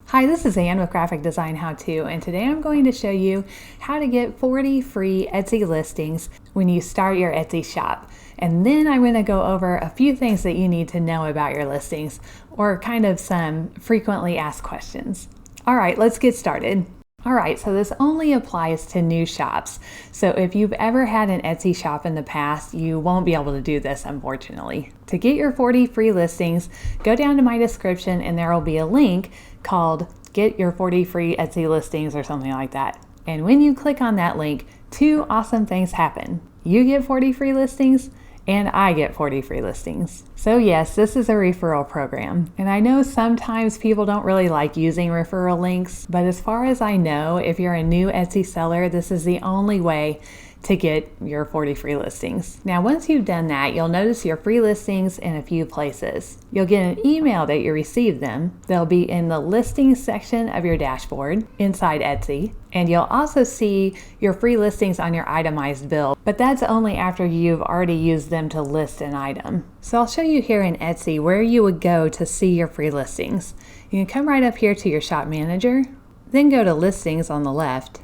Hi, this is Ann with Graphic Design How To, and today I'm going to show you how to get 40 free Etsy listings when you start your Etsy shop. And then I'm going to go over a few things that you need to know about your listings, or kind of some frequently asked questions. All right, let's get started. All right, so this only applies to new shops. So if you've ever had an Etsy shop in the past, you won't be able to do this, unfortunately. To get your 40 free listings, go down to my description and there will be a link called Get Your 40 Free Etsy Listings or something like that. And when you click on that link, two awesome things happen. You get 40 free listings and I get 40 free listings. So yes, this is a referral program. And I know sometimes people don't really like using referral links, but as far as I know, if you're a new Etsy seller, this is the only way to get your 40 free listings. Now, once you've done that, you'll notice your free listings in a few places. You'll get an email that you received them. They'll be in the listings section of your dashboard inside Etsy. And you'll also see your free listings on your itemized bill, but that's only after you've already used them to list an item. So I'll show you here in Etsy where you would go to see your free listings. You can come right up here to your shop manager, then go to listings on the left.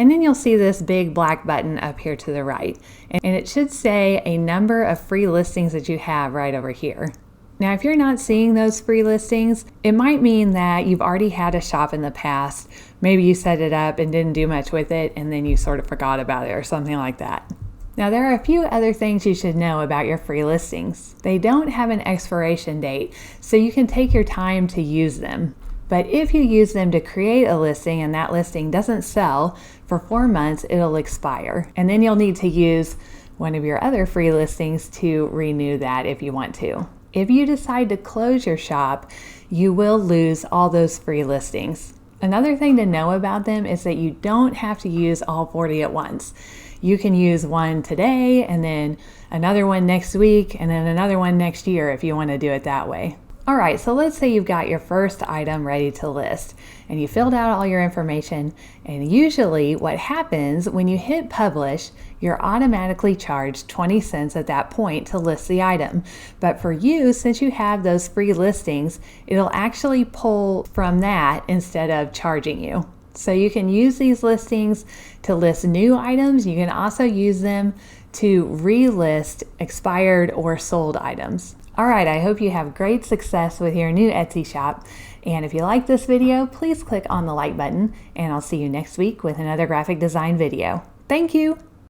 And then you'll see this big black button up here to the right. And it should say a number of free listings that you have right over here. Now, if you're not seeing those free listings, it might mean that you've already had a shop in the past. Maybe you set it up and didn't do much with it, and then you sort of forgot about it or something like that. Now, there are a few other things you should know about your free listings. They don't have an expiration date, so you can take your time to use them. But if you use them to create a listing and that listing doesn't sell for 4 months, it'll expire. And then you'll need to use one of your other free listings to renew that if you want to. If you decide to close your shop, you will lose all those free listings. Another thing to know about them is that you don't have to use all 40 at once. You can use one today and then another one next week and then another one next year if you want to do it that way. All right, so let's say you've got your first item ready to list and you filled out all your information, and usually what happens when you hit publish, you're automatically charged 20 cents at that point to list the item. But for you, since you have those free listings, it'll actually pull from that instead of charging you. So you can use these listings to list new items. You can also use them to relist expired or sold items. All right, I hope you have great success with your new Etsy shop. And if you like this video, please click on the like button, and I'll see you next week with another graphic design video. Thank you.